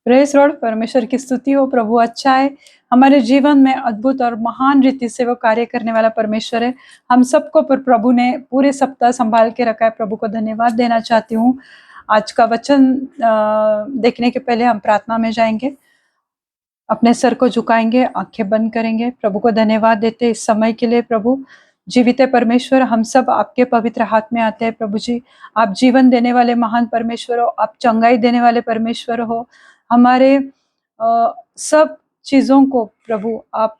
Praise Lord, परमेश्वर की स्तुति हो। प्रभु अच्छा है, हमारे जीवन में अद्भुत और महान रीति से वो कार्य करने वाला परमेश्वर है। हम सबको प्रभु ने पूरे सप्ताह संभाल के रखा है। प्रभु को धन्यवाद देना चाहती हूँ। आज का वचन देखने के पहले हम प्रार्थना में जाएंगे, अपने सर को झुकाएंगे, आंखें बंद करेंगे। प्रभु को धन्यवाद देते इस समय के लिए। प्रभु जीवित परमेश्वर, हम सब आपके पवित्र हाथ में आते हैं। प्रभु जी, आप जीवन देने वाले महान परमेश्वर हो, आप चंगाई देने वाले परमेश्वर हो। हमारे सब चीज़ों को प्रभु आप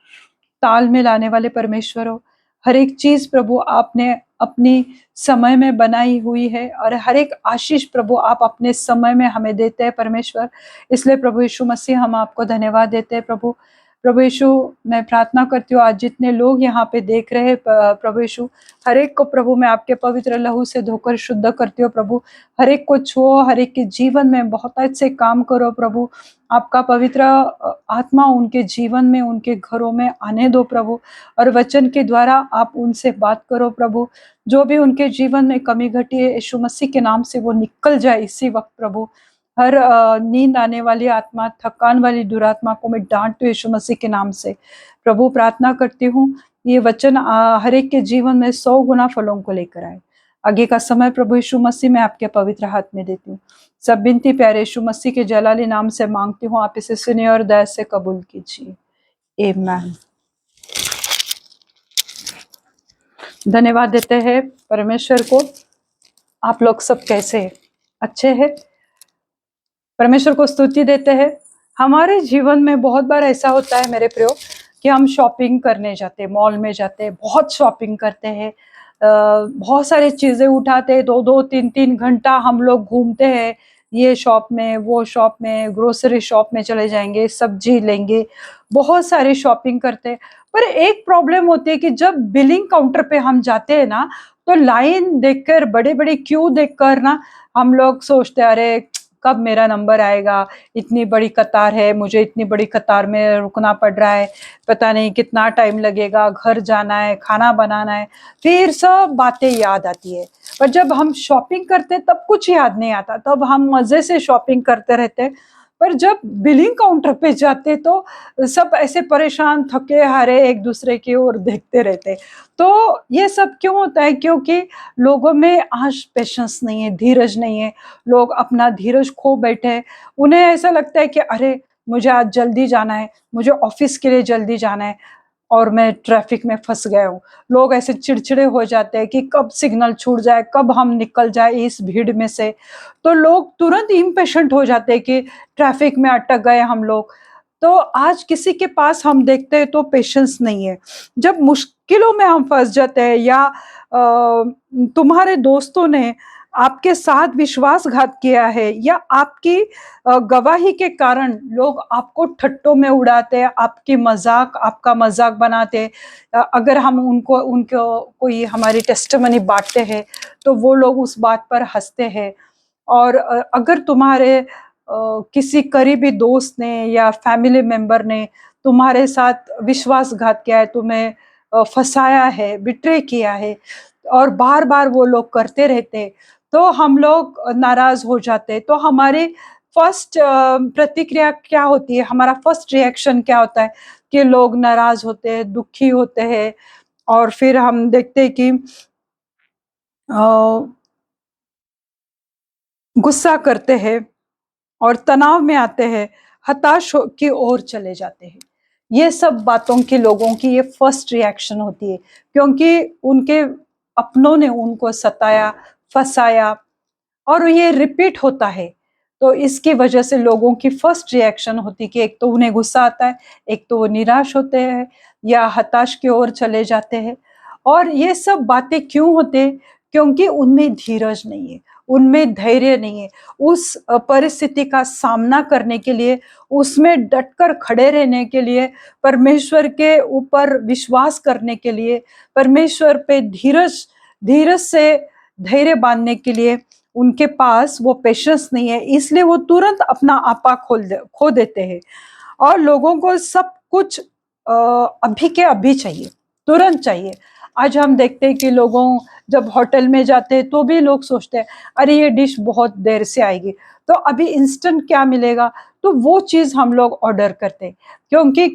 ताल में लाने वाले परमेश्वर हो। हर एक चीज़ प्रभु आपने अपनी समय में बनाई हुई है और हर एक आशीष प्रभु आप अपने समय में हमें देते हैं परमेश्वर। इसलिए प्रभु यीशु मसीह हम आपको धन्यवाद देते हैं। प्रभु प्रभु यीशु, मैं प्रार्थना करती हूँ आज जितने लोग यहाँ पे देख रहे हैं प्रभु यीशु, हर एक को प्रभु मैं आपके पवित्र लहू से धोकर शुद्ध करती हूँ। प्रभु हर एक को छुओ, हर एक के जीवन में बहुत अच्छे काम करो प्रभु। आपका पवित्र आत्मा उनके जीवन में, उनके घरों में आने दो प्रभु, और वचन के द्वारा आप उनसे बात करो प्रभु। जो भी उनके जीवन में कमी घटी है, यीशु मसीह के नाम से वो निकल जाए इसी वक्त प्रभु। हर नींद आने वाली आत्मा, थकान वाली दुरात्मा को मैं डांटती हूँ यीशु मसीह के नाम से। प्रभु प्रार्थना करती हूँ ये वचन हर एक के जीवन में 100 गुना फलों को लेकर आए। आगे का समय प्रभु यीशु मसीह मैं आपके पवित्र हाथ में देती हूँ। सब विनती प्यारे यीशु मसीह के जलाली नाम से मांगती हूँ, आप इसे सुनिए और दया से कबूल कीजिए। आमीन। धन्यवाद देते हैं परमेश्वर को। आप लोग सब कैसे हैं? अच्छे हैं? परमेश्वर को स्तुति देते हैं। हमारे जीवन में बहुत बार ऐसा होता है मेरे प्रियो कि हम शॉपिंग करने जाते हैं, मॉल में जाते हैं, बहुत शॉपिंग करते हैं, बहुत सारी चीज़ें उठाते हैं, 2-2 3-3 घंटा हम लोग घूमते हैं, ये शॉप में, वो शॉप में, ग्रोसरी शॉप में चले जाएंगे, सब्जी लेंगे, बहुत सारी शॉपिंग करते हैं। पर एक प्रॉब्लम होती है कि जब बिलिंग काउंटर पे हम जाते हैं ना, तो लाइन देखकर, बड़े-बड़े क्यू देखकर ना हम लोग सोचते हैं, अरे कब मेरा नंबर आएगा, इतनी बड़ी कतार है, मुझे इतनी बड़ी कतार में रुकना पड़ रहा है, पता नहीं कितना टाइम लगेगा, घर जाना है, खाना बनाना है, फिर सब बातें याद आती है। पर जब हम शॉपिंग करते तब कुछ याद नहीं आता, तब हम मजे से शॉपिंग करते रहते। पर जब बिलिंग काउंटर पे जाते तो सब ऐसे परेशान, थके हारे एक दूसरे की ओर देखते रहते। तो ये सब क्यों होता है? क्योंकि लोगों में आज पेशेंस नहीं है, धीरज नहीं है। लोग अपना धीरज खो बैठे हैं। उन्हें ऐसा लगता है कि अरे मुझे आज जल्दी जाना है, मुझे ऑफिस के लिए जल्दी जाना है और मैं ट्रैफिक में फंस गया हूँ। लोग ऐसे चिड़चिड़े हो जाते हैं कि कब सिग्नल छूट जाए, कब हम निकल जाए इस भीड़ में से। तो लोग तुरंत इम्पेशेंट हो जाते हैं कि ट्रैफिक में अटक गए हम लोग। तो आज किसी के पास हम देखते हैं तो पेशेंस नहीं है। जब मुश्किलों में हम फंस जाते हैं या तुम्हारे दोस्तों ने आपके साथ विश्वासघात किया है या आपकी गवाही के कारण लोग आपको ठट्टों में उड़ाते हैं, आपकी मजाक, आपका मजाक बनाते हैं। अगर हम उनको कोई हमारी टेस्टिमनी बांटते हैं तो वो लोग उस बात पर हंसते हैं। और अगर तुम्हारे किसी करीबी दोस्त ने या फैमिली मेंबर ने तुम्हारे साथ विश्वासघात किया है, तुम्हें फंसाया है, बिट्रे किया है और बार-बार वो लोग करते रहते, तो हम लोग नाराज़ हो जाते हैं। तो हमारी फर्स्ट प्रतिक्रिया क्या होती है? हमारा फर्स्ट रिएक्शन क्या होता है? कि लोग नाराज़ होते हैं, दुखी होते हैं और फिर हम देखते हैं कि अ, गुस्सा करते हैं और तनाव में आते हैं, हताश हो की ओर चले जाते हैं। ये सब बातों की लोगों की ये फर्स्ट रिएक्शन होती है, क्योंकि उनके अपनों ने उनको सताया, फँसाया और ये रिपीट होता है। तो इसकी वजह से लोगों की फर्स्ट रिएक्शन होती है कि एक तो उन्हें गुस्सा आता है, एक तो वो निराश होते हैं या हताश की ओर चले जाते हैं। और ये सब बातें क्यों होते हैं? क्योंकि उनमें धीरज नहीं है, उनमें धैर्य नहीं है। उस परिस्थिति का सामना करने के लिए, उसमें डटकर खड़े रहने के लिए, परमेश्वर के ऊपर विश्वास करने के लिए, परमेश्वर पे धीरज धीरज से धैर्य बांधने के लिए उनके पास वो पेशेंस नहीं है। इसलिए वो तुरंत अपना आपा खो देते हैं और लोगों को सब कुछ अभी के अभी चाहिए, तुरंत चाहिए। आज हम देखते हैं कि लोगों जब होटल में जाते हैं तो भी लोग सोचते हैं अरे ये डिश बहुत देर से आएगी, तो अभी इंस्टेंट क्या मिलेगा, तो वो चीज़ हम लोग ऑर्डर करते हैं, क्योंकि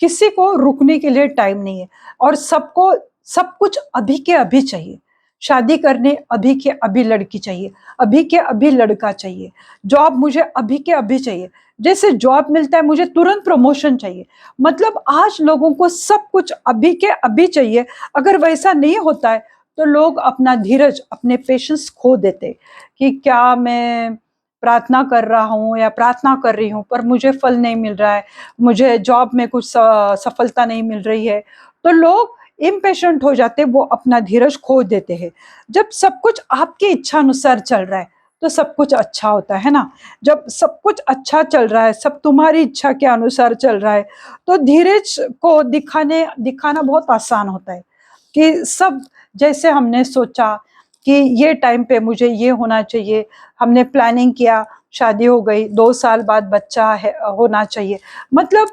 किसी को रुकने के लिए टाइम नहीं है और सबको सब कुछ अभी के अभी चाहिए। शादी करने अभी के अभी लड़की चाहिए, अभी के अभी लड़का चाहिए, जॉब मुझे अभी के अभी चाहिए, जैसे जॉब मिलता है मुझे तुरंत प्रमोशन चाहिए। मतलब आज लोगों को सब कुछ अभी के अभी चाहिए। अगर वैसा नहीं होता है तो लोग अपना धीरज, अपने पेशेंस खो देते कि क्या मैं प्रार्थना कर रहा हूँ या प्रार्थना कर रही हूँ पर मुझे फल नहीं मिल रहा है, मुझे जॉब में कुछ सफलता नहीं मिल रही है, तो लोग इम्पेशेंट हो जाते, वो अपना धीरज खो देते हैं। जब सब कुछ आपकी इच्छा अनुसार चल रहा है तो सब कुछ अच्छा होता है ना। जब सब कुछ अच्छा चल रहा है, सब तुम्हारी इच्छा के अनुसार चल रहा है, तो धीरज को दिखाना बहुत आसान होता है कि सब जैसे हमने सोचा कि ये टाइम पे मुझे ये होना चाहिए, हमने प्लानिंग किया, शादी हो गई, 2 साल बाद बच्चा है होना चाहिए। मतलब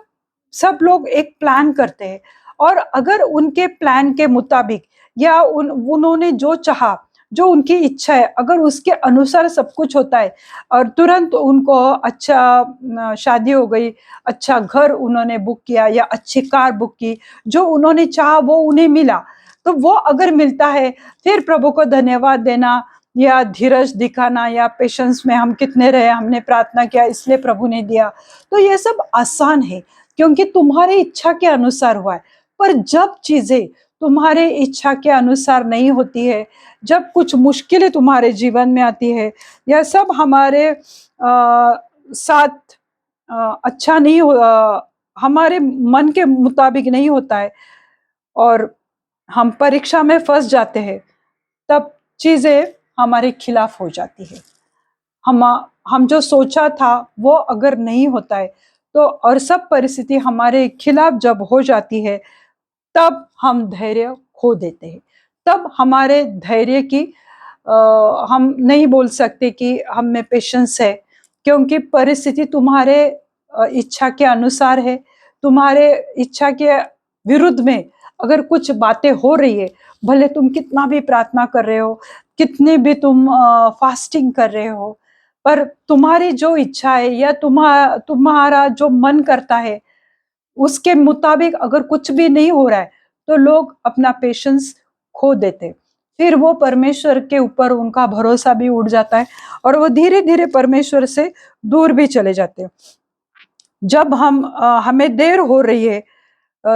सब लोग एक प्लान करते हैं और अगर उनके प्लान के मुताबिक या उन्होंने जो चाहा, जो उनकी इच्छा है, अगर उसके अनुसार सब कुछ होता है और तुरंत उनको अच्छा शादी हो गई, अच्छा घर उन्होंने बुक किया या अच्छी कार बुक की, जो उन्होंने चाहा वो उन्हें मिला, तो वो अगर मिलता है फिर प्रभु को धन्यवाद देना या धीरज दिखाना या पेशेंस में हम कितने रहे, हमने प्रार्थना किया इसलिए प्रभु ने दिया, तो ये सब आसान है क्योंकि तुम्हारी इच्छा के अनुसार हुआ है। पर जब चीजें तुम्हारे इच्छा के अनुसार नहीं होती है, जब कुछ मुश्किलें तुम्हारे जीवन में आती है, यह सब हमारे साथ अच्छा नहीं हो, हमारे मन के मुताबिक नहीं होता है और हम परीक्षा में फंस जाते हैं, तब चीजें हमारे खिलाफ हो जाती है। हम हम जो सोचा था वो अगर नहीं होता है तो और सब परिस्थिति हमारे खिलाफ जब हो जाती है, तब हम धैर्य खो देते हैं। तब हमारे धैर्य की हम नहीं बोल सकते कि हम में पेशेंस है, क्योंकि परिस्थिति तुम्हारे इच्छा के अनुसार है। तुम्हारे इच्छा के विरुद्ध में अगर कुछ बातें हो रही है, भले तुम कितना भी प्रार्थना कर रहे हो, कितने भी तुम फास्टिंग कर रहे हो, पर तुम्हारी जो इच्छा है या तुम्हारा जो मन करता है उसके मुताबिक अगर कुछ भी नहीं हो रहा है, तो लोग अपना पेशेंस खो देते, फिर वो परमेश्वर के ऊपर उनका भरोसा भी उड़ जाता है और वो धीरे धीरे परमेश्वर से दूर भी चले जाते हैं। जब हमें देर हो रही है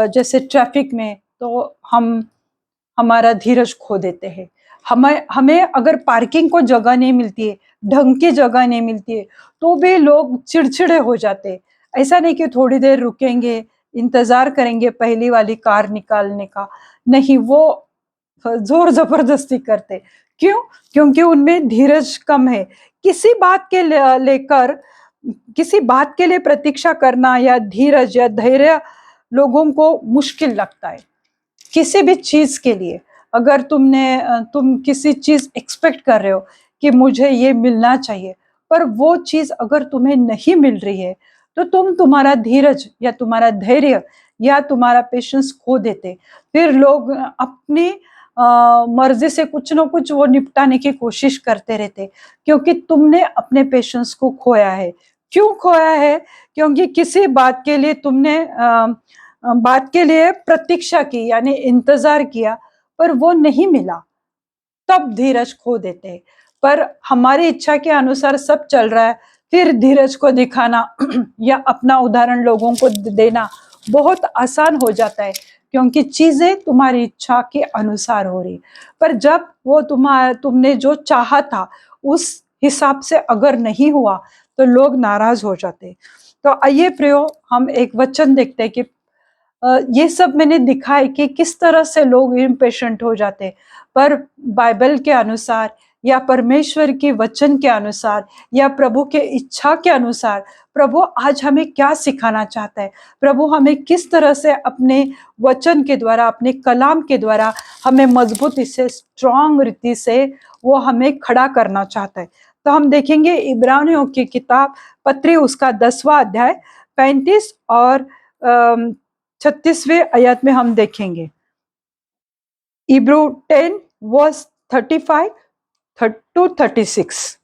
जैसे ट्रैफिक में, तो हम हमारा धीरज खो देते हैं। हमें हमें अगर पार्किंग को जगह नहीं मिलती है, ढंग की जगह नहीं मिलती है, तो भी लोग चिड़चिड़े हो जाते हैं। ऐसा नहीं कि थोड़ी देर रुकेंगे, इंतजार करेंगे पहली वाली कार निकालने का, नहीं, वो जोर जबरदस्ती करते। क्यों? क्योंकि उनमें धीरज कम है। किसी बात के लेकर किसी बात के लिए प्रतीक्षा करना या धीरज या धैर्य लोगों को मुश्किल लगता है। किसी भी चीज के लिए अगर तुम किसी चीज एक्सपेक्ट कर रहे हो कि मुझे ये मिलना चाहिए, पर वो चीज अगर तुम्हें नहीं मिल रही है, तो तुम्हारा धीरज या तुम्हारा धैर्य या तुम्हारा पेशेंस खो देते। फिर लोग अपनी मर्जी से कुछ ना कुछ वो निपटाने की कोशिश करते रहते, क्योंकि तुमने अपने पेशेंस को खोया है। क्यों खोया है? क्योंकि किसी बात के लिए तुमने बात के लिए प्रतीक्षा की, यानी इंतजार किया, पर वो नहीं मिला, तब धीरज खो देते हैं। पर हमारी इच्छा के अनुसार सब चल रहा है, फिर धीरज को दिखाना या अपना उदाहरण लोगों को देना बहुत आसान हो जाता है, क्योंकि चीजें तुम्हारी इच्छा के अनुसार हो रही। पर जब वो तुमने जो चाहा था उस हिसाब से अगर नहीं हुआ, तो लोग नाराज हो जाते। तो आइए प्रियो, हम एक वचन देखते हैं कि ये सब मैंने दिखा है कि किस तरह से लोग इम्पेशेंट हो जाते, पर बाइबल के अनुसार या परमेश्वर के वचन के अनुसार या प्रभु के इच्छा के अनुसार प्रभु आज हमें क्या सिखाना चाहता है, प्रभु हमें किस तरह से अपने वचन के द्वारा, अपने कलाम के द्वारा हमें मजबूती से, स्ट्रांग रीति से वो हमें खड़ा करना चाहता है। तो हम देखेंगे इब्रानियों की किताब पत्री उसका 10वां अध्याय 35 और 36वें आयत में हम देखेंगे। इब्रू 10 वर्स 35 टू 36।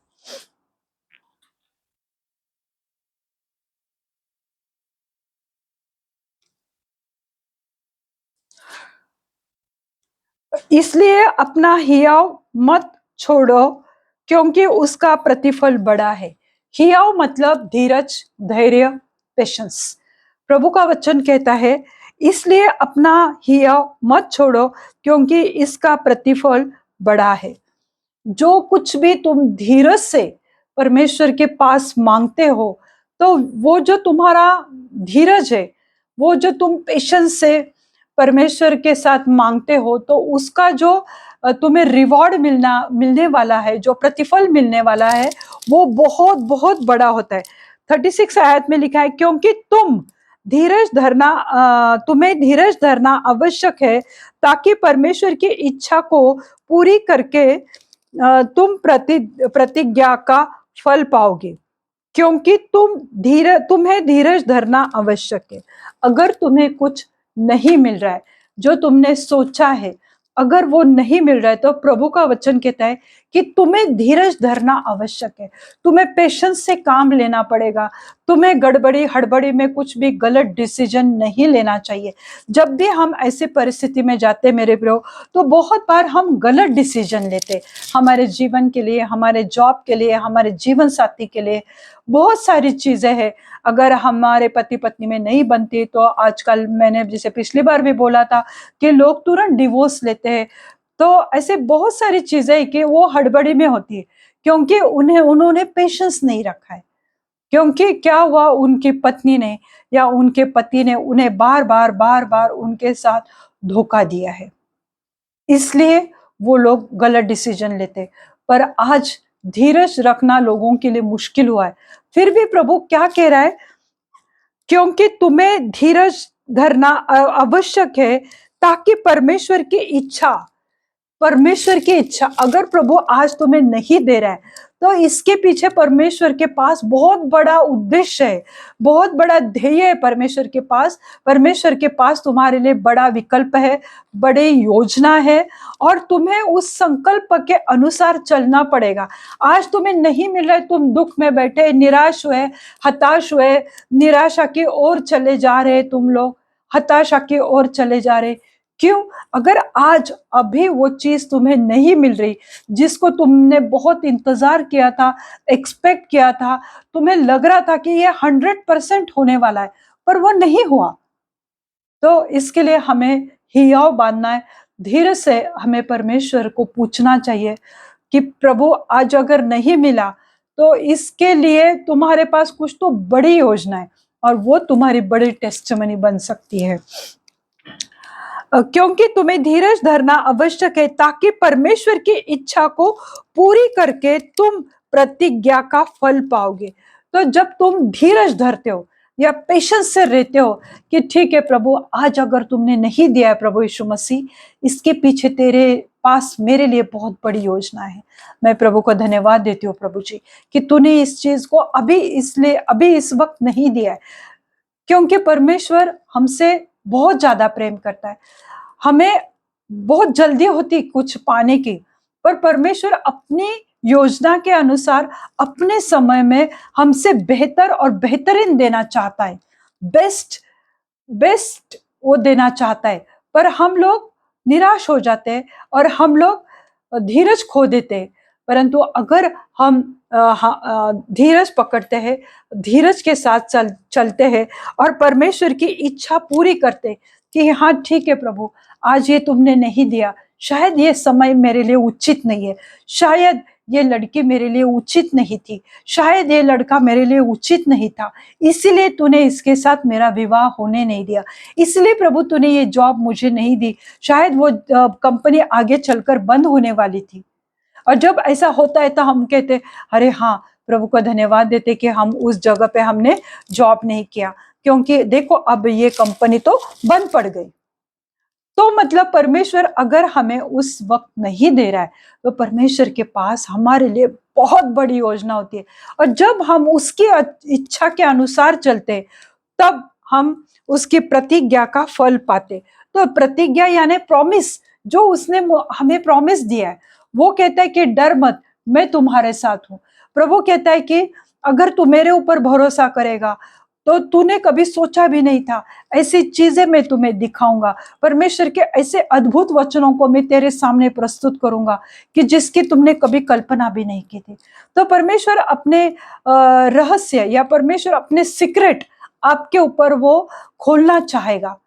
इसलिए अपना हियाव मत छोड़ो, क्योंकि उसका प्रतिफल बड़ा है। हियाव मतलब धीरज, धैर्य, पेशेंस। प्रभु का वचन कहता है, इसलिए अपना हियाव मत छोड़ो, क्योंकि इसका प्रतिफल बड़ा है। जो कुछ भी तुम धीरज से परमेश्वर के पास मांगते हो, तो वो जो तुम्हारा धीरज है, वो जो तुम पेशेंस से परमेश्वर के साथ मांगते हो, तो उसका जो तुम्हें रिवॉर्ड मिलने वाला है, जो प्रतिफल मिलने वाला है, वो बहुत बहुत बड़ा होता है। 36 आयत में लिखा है, क्योंकि तुम्हें धीरज धरना आवश्यक है, ताकि परमेश्वर की इच्छा को पूरी करके तुम प्रतिज्ञा का फल पाओगे। क्योंकि तुम्हें धीरज धरना आवश्यक है। अगर तुम्हें कुछ नहीं मिल रहा है, जो तुमने सोचा है, अगर वो नहीं मिल रहा है, तो प्रभु का वचन कहता है कि तुम्हें धीरज धरना आवश्यक है। तुम्हें पेशेंस से काम लेना पड़ेगा। तुम्हें गड़बड़ी हड़बड़ी में कुछ भी गलत डिसीजन नहीं लेना चाहिए। जब भी हम ऐसे परिस्थिति में जाते मेरे प्रियो, तो बहुत बार हम गलत डिसीजन लेते, हमारे जीवन के लिए, हमारे जॉब के लिए, हमारे जीवन साथी के लिए। बहुत सारी चीजें हैं। अगर हमारे पति पत्नी में नहीं बनती, तो आजकल मैंने जैसे पिछली बार भी बोला था कि लोग तुरंत डिवोर्स लेते हैं। तो ऐसे बहुत सारी चीजें कि वो हड़बड़ी में होती है, क्योंकि उन्होंने पेशेंस नहीं रखा है। क्योंकि क्या हुआ, उनकी पत्नी ने या उनके पति ने उन्हें बार बार उनके साथ धोखा दिया है, इसलिए वो लोग गलत डिसीजन लेते। पर आज धीरज रखना लोगों के लिए मुश्किल हुआ है। फिर भी प्रभु क्या कह रहा है, क्योंकि तुम्हें धीरज धरना आवश्यक है, ताकि परमेश्वर की इच्छा अगर प्रभु आज तुम्हें नहीं दे रहा है, तो इसके पीछे परमेश्वर के पास बहुत बड़ा उद्देश्य है, बहुत बड़ा ध्येय है। परमेश्वर के पास तुम्हारे लिए बड़ा विकल्प है, बड़ी योजना है, और तुम्हें उस संकल्प के अनुसार चलना पड़ेगा। आज तुम्हें नहीं मिल रहा है, तुम दुख में बैठे, निराश हुए, हताश हुए, निराशा की ओर चले जा रहे, तुम लोग हताशा की ओर चले जा रहे। क्यों? अगर आज अभी वो चीज तुम्हें नहीं मिल रही, जिसको तुमने बहुत इंतजार किया था, एक्सपेक्ट किया था, तुम्हें लग रहा था कि ये 100% होने वाला है, पर वो नहीं हुआ, तो इसके लिए हमें हियाव बांधना है। धीरे से हमें परमेश्वर को पूछना चाहिए कि प्रभु आज अगर नहीं मिला, तो इसके लिए तुम्हारे पास कुछ तो बड़ी योजना है, और वो तुम्हारी बड़ी टेस्टिमनी बन सकती है। क्योंकि तुम्हें धीरज धरना आवश्यक है, ताकि परमेश्वर की इच्छा को पूरी करके तुम प्रतिज्ञा का फल पाओगे। तो जब तुम धीरज धरते हो या पेशेंस से रहते हो कि ठीक है प्रभु, आज अगर तुमने नहीं दिया है प्रभु यीशु मसीह, इसके पीछे तेरे पास मेरे लिए बहुत बड़ी योजना है। मैं प्रभु को धन्यवाद देती हूँ प्रभु जी, कि तूने इस चीज को अभी इस वक्त नहीं दिया है, क्योंकि परमेश्वर हमसे बहुत ज्यादा प्रेम करता है। हमें बहुत जल्दी होती कुछ पाने की, पर परमेश्वर अपनी योजना के अनुसार अपने समय में हमसे बेहतर और बेहतरीन देना चाहता है। बेस्ट बेस्ट वो देना चाहता है, पर हम लोग निराश हो जाते हैं और हम लोग धीरज खो देते हैं। परंतु अगर हम धीरज पकड़ते हैं, धीरज के साथ चलते हैं, और परमेश्वर की इच्छा पूरी करते कि हाँ ठीक है प्रभु, आज ये तुमने नहीं दिया, शायद ये समय मेरे लिए उचित नहीं है, शायद ये लड़की मेरे लिए उचित नहीं थी, शायद ये लड़का मेरे लिए उचित नहीं था, इसीलिए तूने इसके साथ मेरा विवाह होने नहीं दिया, इसलिए प्रभु तूने ये जॉब मुझे नहीं दी, शायद वो कंपनी आगे चलकर बंद होने वाली थी। और जब ऐसा होता है तो हम कहते, अरे हाँ, प्रभु को धन्यवाद देते कि हम उस जगह पे हमने जॉब नहीं किया, क्योंकि देखो अब ये कंपनी तो बंद पड़ गई। तो मतलब परमेश्वर अगर हमें उस वक्त नहीं दे रहा है, तो परमेश्वर के पास हमारे लिए बहुत बड़ी योजना होती है, और जब हम उसकी इच्छा के अनुसार चलते, तब हम उसकी प्रतिज्ञा का फल पाते। तो प्रतिज्ञा यानी प्रॉमिस, जो उसने हमें प्रॉमिस दिया है। वो कहता है कि डर मत, मैं तुम्हारे साथ हूं। प्रभु कहता है कि अगर तू मेरे ऊपर भरोसा करेगा, तो तूने कभी सोचा भी नहीं था, ऐसी चीजें मैं तुम्हें दिखाऊंगा। परमेश्वर के ऐसे अद्भुत वचनों को मैं तेरे सामने प्रस्तुत करूंगा कि जिसकी तुमने कभी कल्पना भी नहीं की थी। तो परमेश्वर अपने रहस्य या परमेश्वर अपने सीक्रेट आपके ऊपर वो खोलना चाहेगा,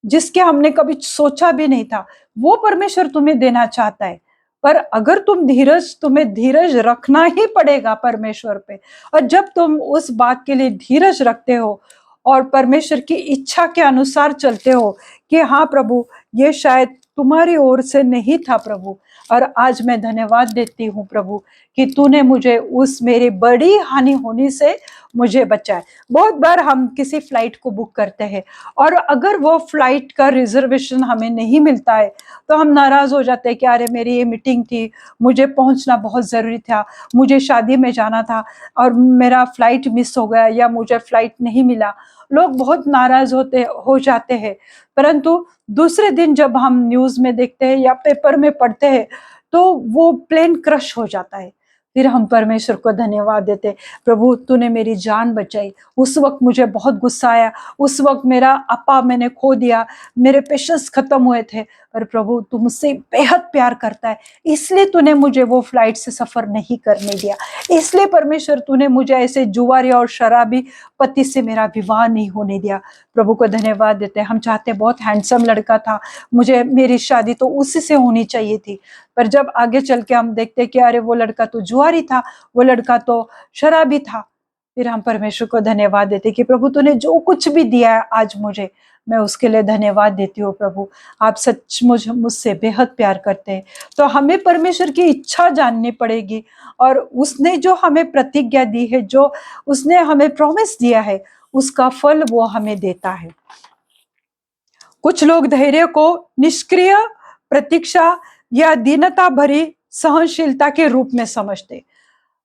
जिसके हमने कभी सोचा भी नहीं था, वो परमेश्वर तुम्हें देना चाहता है। पर अगर तुम्हें धीरज रखना ही पड़ेगा परमेश्वर पे। और जब तुम उस बात के लिए धीरज रखते हो और परमेश्वर की इच्छा के अनुसार चलते हो कि हाँ प्रभु, ये शायद तुम्हारी ओर से नहीं था प्रभु, और आज मैं धन्यवाद देती हूँ प्रभु कि तूने मुझे उस मेरी बड़ी हानि होने से मुझे बचाए। बहुत बार हम किसी फ्लाइट को बुक करते हैं और अगर वो फ्लाइट का रिजर्वेशन हमें नहीं मिलता है तो हम नाराज हो जाते हैं कि अरे मेरी ये मीटिंग थी, मुझे पहुंचना बहुत जरूरी था, मुझे शादी में जाना था और मेरा फ्लाइट मिस हो गया या मुझे फ्लाइट नहीं मिला। लोग बहुत नाराज हो जाते हैं। परंतु दूसरे दिन जब हम न्यूज में देखते हैं या पेपर में पढ़ते हैं तो वो प्लेन क्रश हो जाता है। फिर हम परमेश्वर को धन्यवाद देते, प्रभु तूने मेरी जान बचाई। उस वक्त मुझे बहुत गुस्सा आया, उस वक्त मेरा अपा मैंने खो दिया, मेरे पेशेंस खत्म हुए थे, पर प्रभु तू मुझसे बेहद प्यार करता है, इसलिए तूने मुझे वो फ्लाइट से सफर नहीं करने दिया। इसलिए परमेश्वर तूने मुझे ऐसे जुआरी और शराबी पति से मेरा विवाह नहीं होने दिया। प्रभु को धन्यवाद देते हैं। हम चाहते बहुत हैंडसम लड़का था, मुझे मेरी शादी तो उसी से होनी चाहिए थी, पर जब आगे चल के हम देखते कि अरे वो लड़का तो जुआरी था, वो लड़का तो शराबी था, फिर हम परमेश्वर को धन्यवाद देते कि प्रभु तूने जो कुछ भी दिया है आज मुझे, मैं उसके लिए धन्यवाद देती हूँ। प्रभु आप सचमुच मुझसे बेहद प्यार करते हैं। तो हमें परमेश्वर की इच्छा जाननी पड़ेगी और उसने जो हमें प्रतिज्ञा दी है, जो उसने हमें प्रॉमिस दिया है, उसका फल वो हमें देता है। कुछ लोग धैर्य को निष्क्रिय प्रतीक्षा या दीनता भरी सहनशीलता के रूप में समझते।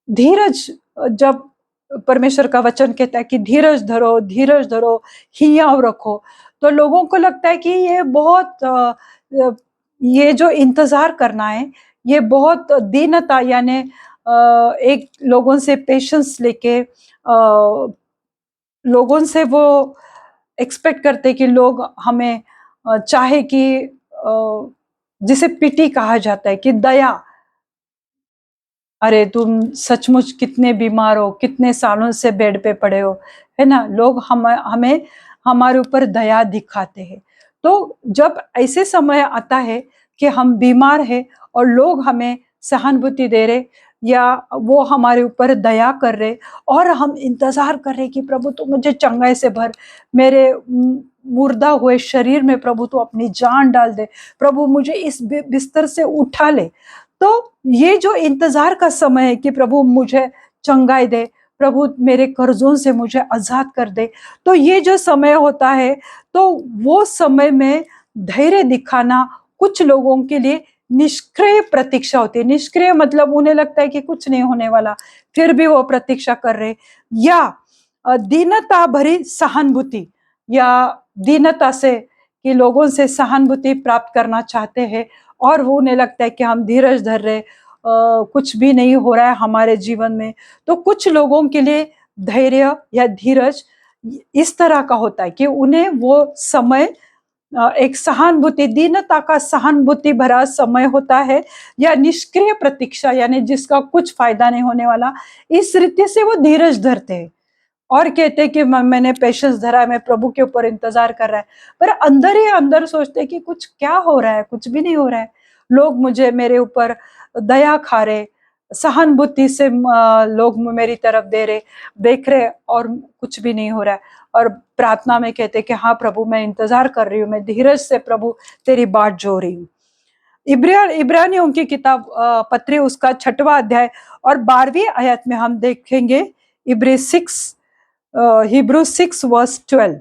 धीरज, जब परमेश्वर का वचन कहता है कि धीरज धरो, हियाव रखो, तो लोगों को लगता है कि ये बहुत ये जो इंतजार करना है, ये बहुत दीनता, यानी एक लोगों से पेशेंस लेके लोगों से वो एक्सपेक्ट करते कि लोग हमें चाहे कि जिसे पिटी कहा जाता है कि दया, अरे तुम सचमुच कितने बीमार हो, कितने सालों से बेड पे पड़े हो, है ना, लोग हमें हमारे ऊपर दया दिखाते हैं। तो जब ऐसे समय आता है कि हम बीमार हैं और लोग हमें सहानुभूति दे रहे या वो हमारे ऊपर दया कर रहे और हम इंतजार कर रहे कि प्रभु तू मुझे चंगाई से भर, मेरे मुर्दा हुए शरीर में प्रभु तू अपनी जान डाल दे, प्रभु मुझे इस बिस्तर से उठा ले। तो ये जो इंतजार का समय है कि प्रभु मुझे चंगाई दे, प्रभु मेरे कर्जों से मुझे आजाद कर दे, तो ये जो समय होता है, तो वो समय में धैर्य दिखाना कुछ लोगों के लिए निष्क्रिय प्रतीक्षा होती है। निष्क्रिय मतलब उन्हें लगता है कि कुछ नहीं होने वाला, फिर भी वो प्रतीक्षा कर रहे, या दीनता भरी सहानुभूति, या दीनता से कि लोगों से सहानुभूति प्राप्त करना चाहते हैं और वो उन्हें लगता है कि हम धीरज धर रहे, कुछ भी नहीं हो रहा है हमारे जीवन में। तो कुछ लोगों के लिए धैर्य या धीरज इस तरह का होता है कि उन्हें वो समय एक सहानुभूति, दीनता का सहानुभूति भरा समय होता है, या निष्क्रिय प्रतीक्षा यानी जिसका कुछ फायदा नहीं होने वाला, इस रीति से वो धीरज धरते हैं और कहते हैं कि मैंने पेशेंस धरा है, मैं प्रभु के ऊपर इंतजार कर रहा है, पर अंदर ही अंदर सोचते हैं कि कुछ क्या हो रहा है, कुछ भी नहीं हो रहा है, लोग मुझे मेरे ऊपर दया खा रहे, सहानुभूति से लोग मेरी तरफ देख रहे और कुछ भी नहीं हो रहा है। और प्रार्थना में कहते कि हाँ प्रभु मैं इंतजार कर रही हूँ, मैं धीरज से प्रभु तेरी बाट जो रही हूँ। इब्रानियों की किताब पत्री उसका 6वां अध्याय और 12वीं आयत में हम देखेंगे, हिब्रू 6:12,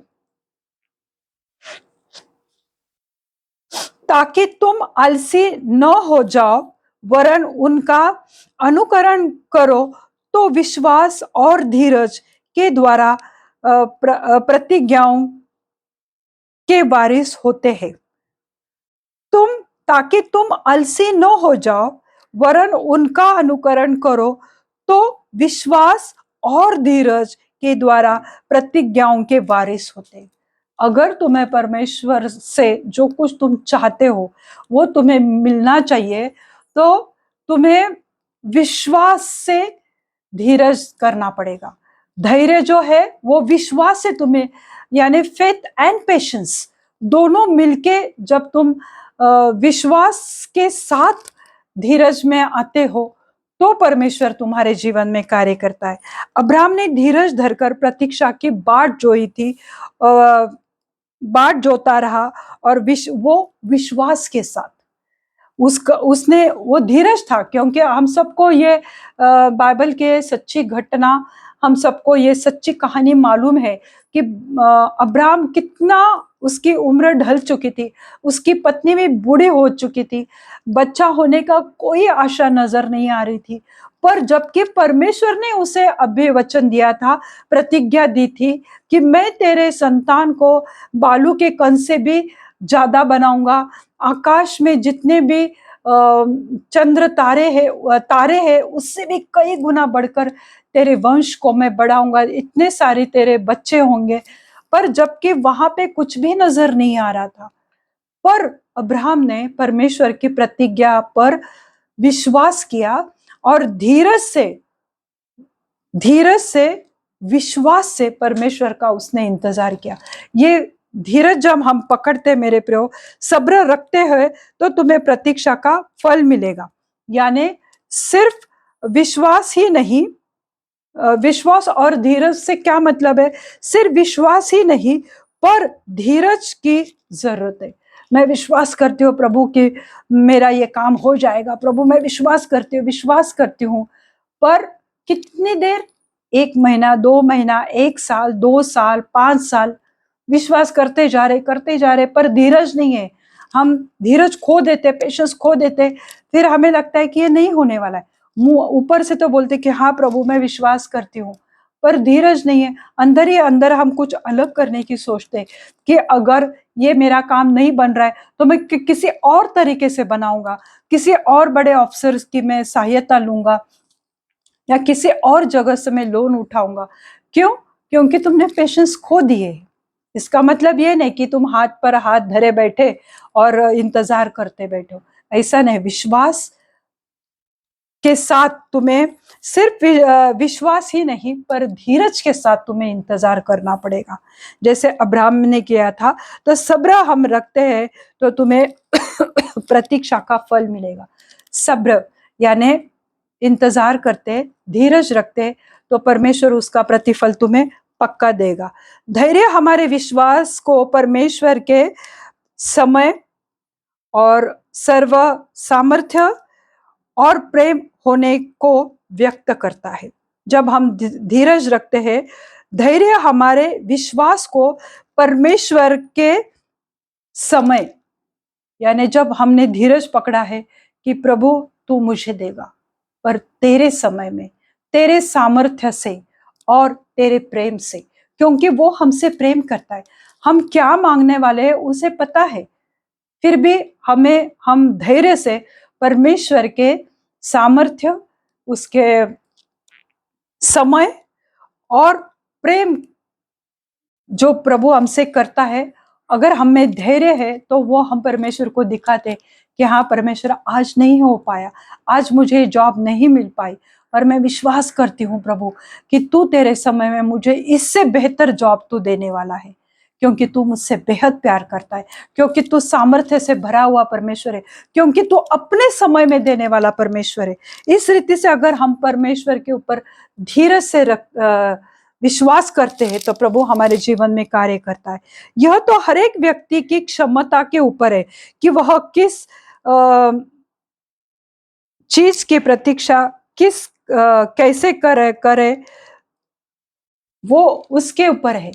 ताकि तुम आलसी न हो जाओ वरन उनका अनुकरण करो, तो विश्वास और धीरज के द्वारा प्रतिज्ञाओं के वारिस होते हैं। ताकि तुम आलसी न हो जाओ वरन उनका अनुकरण करो, तो विश्वास और धीरज के द्वारा प्रतिज्ञाओं के वारिस होते। अगर तुम्हें परमेश्वर से जो कुछ तुम चाहते हो वो तुम्हें मिलना चाहिए, तो तुम्हें विश्वास से धीरज करना पड़ेगा। धैर्य जो है वो विश्वास से तुम्हें, यानी फेथ एंड पेशेंस दोनों मिलके जब तुम विश्वास के साथ धीरज में आते हो तो परमेश्वर तुम्हारे जीवन में कार्य करता है। अब्राहम ने धीरज धरकर प्रतीक्षा की बाट जोई थी, बाट जोता रहा, और वो विश्वास के साथ उसका उसने वो धीरज था, क्योंकि हम सबको ये बाइबल के सच्ची घटना, हम सबको ये सच्ची कहानी मालूम है कि अब्राहम कितना, उसकी उम्र ढल चुकी थी, उसकी पत्नी भी बूढ़ी हो चुकी थी, बच्चा होने का कोई आशा नजर नहीं आ रही थी, पर जबकि परमेश्वर ने उसे अभिवचन दिया था, प्रतिज्ञा दी थी कि मैं तेरे संतान को बालू के कण से भी ज्यादा बनाऊंगा, आकाश में जितने भी चंद्र तारे हैं उससे भी कई गुना बढ़कर तेरे वंश को मैं बढ़ाऊंगा, इतने सारे तेरे बच्चे होंगे। पर जबकि वहां पे कुछ भी नजर नहीं आ रहा था, पर अब्राहम ने परमेश्वर की प्रतिज्ञा पर विश्वास किया और धीरज से विश्वास से परमेश्वर का उसने इंतजार किया। ये धीरज जब हम पकड़ते मेरे प्रियो, सब्र रखते हैं, तो तुम्हें प्रतीक्षा का फल मिलेगा। यानी सिर्फ विश्वास ही नहीं, विश्वास और धीरज से क्या मतलब है, सिर्फ विश्वास ही नहीं पर धीरज की जरूरत है। मैं विश्वास करती हूँ प्रभु कि मेरा ये काम हो जाएगा, प्रभु मैं विश्वास करती हूँ, पर कितनी देर, 1 महीना, 2 महीना, 1 साल, 2 साल, 5 साल विश्वास करते जा रहे, पर धीरज नहीं है। हम धीरज खो देते, पेशेंस खो देते, फिर हमें लगता है कि ये नहीं होने वाला है। मुंह ऊपर से तो बोलते कि हाँ प्रभु मैं विश्वास करती हूँ, पर धीरज नहीं है। अंदर ही अंदर हम कुछ अलग करने की सोचते कि अगर ये मेरा काम नहीं बन रहा है तो मैं किसी और तरीके से बनाऊंगा, किसी और बड़े अफसर की मैं सहायता लूंगा, या किसी और जगह से मैं लोन उठाऊंगा। क्यों? क्योंकि तुमने पेशेंस खो दिए। इसका मतलब ये नहीं कि तुम हाथ पर हाथ धरे बैठे और इंतजार करते बैठो, ऐसा नहीं। विश्वास के साथ तुम्हें सिर्फ विश्वास ही नहीं पर धीरज के साथ तुम्हें इंतजार करना पड़ेगा, जैसे अब्राहम ने किया था। तो सब्र हम रखते हैं तो तुम्हें प्रतीक्षा का फल मिलेगा। सब्र यानी इंतजार करते, धीरज रखते, तो परमेश्वर उसका प्रतिफल तुम्हें पक्का देगा। धैर्य हमारे विश्वास को परमेश्वर के समय और सर्व सामर्थ्य और प्रेम होने को व्यक्त करता है। जब हम धीरज रखते हैं, धैर्य हमारे विश्वास को परमेश्वर के समय, यानी जब हमने धीरज पकड़ा है कि प्रभु तू मुझे देगा, पर तेरे समय में, तेरे सामर्थ्य से और तेरे प्रेम से, क्योंकि वो हमसे प्रेम करता है। हम क्या मांगने वाले हैं उसे पता है, फिर भी हम धैर्य से परमेश्वर के सामर्थ्य, उसके समय और प्रेम जो प्रभु हमसे करता है, अगर हम में धैर्य है तो वो हम परमेश्वर को दिखाते कि हाँ परमेश्वर आज नहीं हो पाया, आज मुझे जॉब नहीं मिल पाई, पर मैं विश्वास करती हूँ प्रभु कि तू तेरे समय में मुझे इससे बेहतर जॉब तू देने वाला है, क्योंकि तू मुझसे बेहद प्यार करता है, क्योंकि तू सामर्थ्य से भरा हुआ परमेश्वर है, क्योंकि तू अपने समय में देने वाला परमेश्वर है। इस रीति से अगर हम परमेश्वर के ऊपर धीरज से विश्वास करते हैं तो प्रभु हमारे जीवन में कार्य करता है। यह तो हर एक व्यक्ति की क्षमता के ऊपर है कि वह किस चीज की प्रतीक्षा कैसे करे, वो उसके ऊपर है।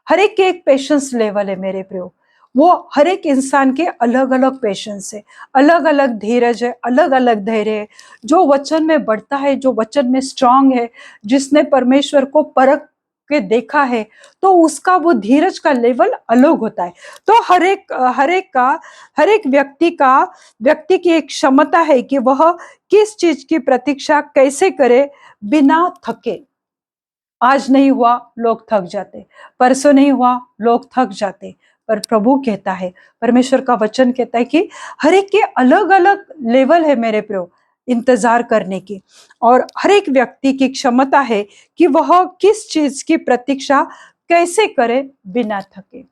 हर एक के एक पेशेंस लेवल है मेरे प्रियो, वो हर एक इंसान के अलग अलग पेशेंस है, अलग अलग धीरज है, अलग अलग धैर्य है। जो वचन में बढ़ता है, जो वचन में स्ट्रांग है, जिसने परमेश्वर को परख के देखा है, तो उसका वो धीरज का लेवल अलग होता है। तो हर एक व्यक्ति की एक क्षमता है कि वह किस चीज की प्रतीक्षा कैसे करे बिना थके। आज नहीं हुआ, लोग थक जाते, परसों नहीं हुआ, लोग थक जाते। पर प्रभु कहता है, परमेश्वर का वचन कहता है कि हर एक के अलग अलग लेवल है मेरे प्रियो इंतजार करने की, और हर एक व्यक्ति की क्षमता है कि वह किस चीज की प्रतीक्षा कैसे करे बिना थके।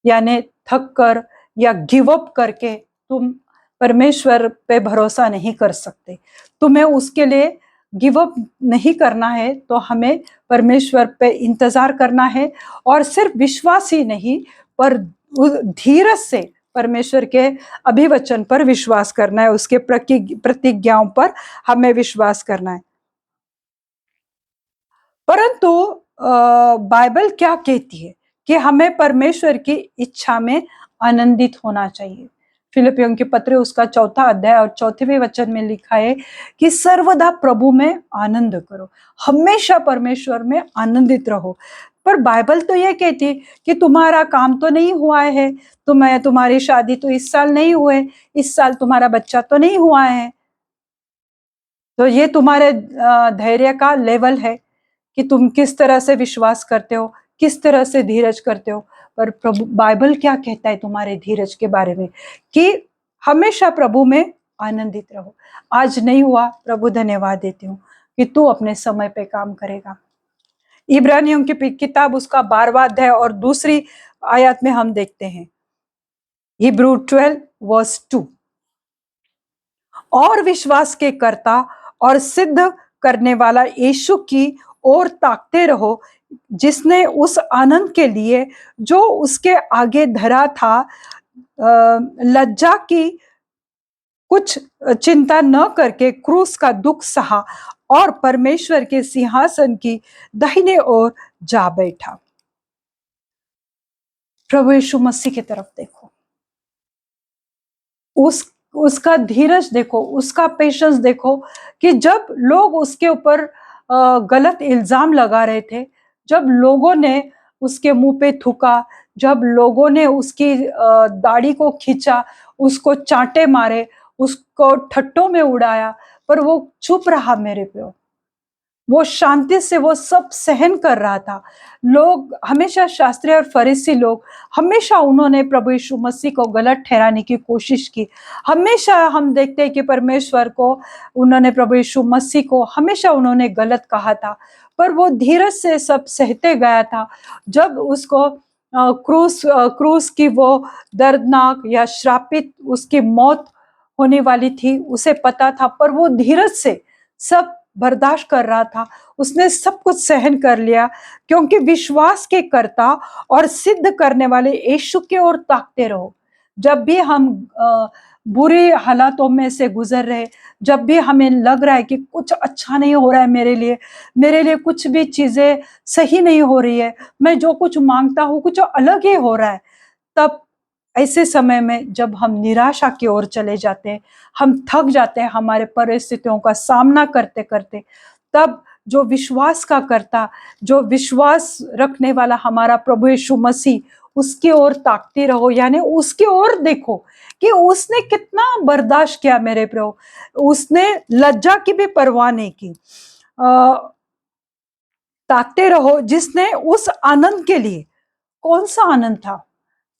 यानी थक कर या गिव अप करके तुम परमेश्वर पे भरोसा नहीं कर सकते। तुम्हें उसके लिए गिव अप नहीं करना है, तो हमें परमेश्वर पे इंतजार करना है, और सिर्फ विश्वास ही नहीं पर धीरज से परमेश्वर के अभिवचन पर विश्वास करना है, उसके प्रतिज्ञाओं पर हमें विश्वास करना है। परंतु बाइबल क्या कहती है कि हमें परमेश्वर की इच्छा में आनंदित होना चाहिए। फिलिपियों के पत्र उसका 4 अध्याय और 4वें वचन में लिखा है कि सर्वदा प्रभु में आनंद करो, हमेशा परमेश्वर में आनंदित रहो। पर बाइबल तो ये कहती है कि तुम्हारा काम तो नहीं हुआ है, तुम्हारी शादी तो इस साल नहीं हुए, इस साल तुम्हारा बच्चा तो नहीं हुआ है, तो ये तुम्हारे धैर्य का लेवल है कि तुम किस तरह से विश्वास करते हो, किस तरह से धीरज करते हो। पर प्रभु बाइबल क्या कहता है तुम्हारे धीरज के बारे में, कि हमेशा प्रभु में आनंदित रहो। आज नहीं हुआ, प्रभु धन्यवाद देती हूँ कि तू अपने समय पे काम करेगा। इब्रानियों की किताब उसका 12वां अध्याय और दूसरी आयत में हम देखते हैं, हिब्रू 12:2, और विश्वास के कर्ता और सिद्ध करने वाला यीशु की ओर ताकते रहो, जिसने उस आनंद के लिए जो उसके आगे धरा था लज्जा की कुछ चिंता न करके क्रूस का दुख सहा और परमेश्वर के सिंहासन की दाहिने ओर जा बैठा। प्रभु यीशु मसीह की तरफ देखो, उसका धीरज देखो, उसका पेशेंस देखो, कि जब लोग उसके ऊपर गलत इल्जाम लगा रहे थे, जब लोगों ने उसके मुंह पे थूका, जब लोगों ने उसकी दाढ़ी को खींचा, उसको चांटे मारे, उसको ठट्टों में उड़ाया, पर वो चुप रहा मेरे पे। वो शांति से वो सब सहन कर रहा था। लोग हमेशा, शास्त्री और फरीसी लोग हमेशा, उन्होंने प्रभु यीशु मसीह को गलत ठहराने की कोशिश की। हमेशा हम देखते हैं कि परमेश्वर को, उन्होंने प्रभु यीशु मसीह को हमेशा उन्होंने गलत कहा था, पर वो धीरज से सब सहते गया था। जब उसको क्रूस की वो दर्दनाक या श्रापित उसकी मौत होने वाली थी, उसे पता था, पर वो धीरज से सब बर्दाश्त कर रहा था। उसने सब कुछ सहन कर लिया, क्योंकि विश्वास के कर्ता और सिद्ध करने वाले यीशु की ओर ताकते रहो। जब भी हम बुरे हालातों में से गुजर रहे, जब भी हमें लग रहा है कि कुछ अच्छा नहीं हो रहा है मेरे लिए कुछ भी चीजें सही नहीं हो रही है, मैं जो कुछ मांगता हूँ कुछ अलग ही हो रहा है, तब ऐसे समय में जब हम निराशा की ओर चले जाते हैं, हम थक जाते हैं हमारे परिस्थितियों का सामना करते करते, तब जो विश्वास का करता, जो विश्वास रखने वाला हमारा प्रभु यीशु मसीह, उसकी ओर ताकते रहो, यानी उसकी ओर देखो कि उसने कितना बर्दाश्त किया मेरे प्रभु। उसने लज्जा की भी परवाह नहीं की। ताकते रहो जिसने उस आनंद के लिए, कौन सा आनंद था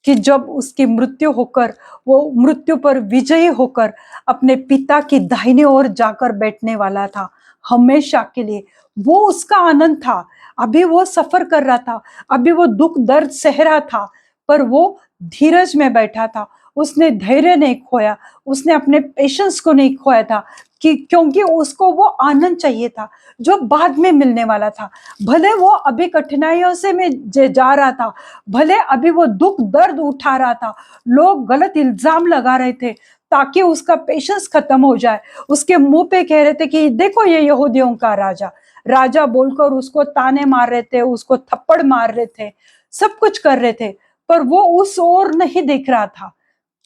कि जब उसकी मृत्यु होकर, वो मृत्यु पर विजयी होकर अपने पिता की दाहिने ओर जाकर बैठने वाला था हमेशा के लिए। वो उसका आनंद था। अभी वो सफर कर रहा था, अभी वो दुख दर्द सह रहा था, पर वो धीरज में बैठा था। उसने धैर्य नहीं खोया, उसने अपने पेशेंस को नहीं खोया था, कि क्योंकि उसको वो आनंद चाहिए था जो बाद में मिलने वाला था। भले वो अभी कठिनाइयों से में जा रहा था, भले अभी वो दुख दर्द उठा रहा था, लोग गलत इल्जाम लगा रहे थे ताकि उसका पेशेंस खत्म हो जाए। उसके मुंह पे कह रहे थे कि देखो ये यहूदियों का राजा, राजा बोलकर उसको ताने मार रहे थे, उसको थप्पड़ मार रहे थे, सब कुछ कर रहे थे, पर वो उस ओर नहीं देख रहा था।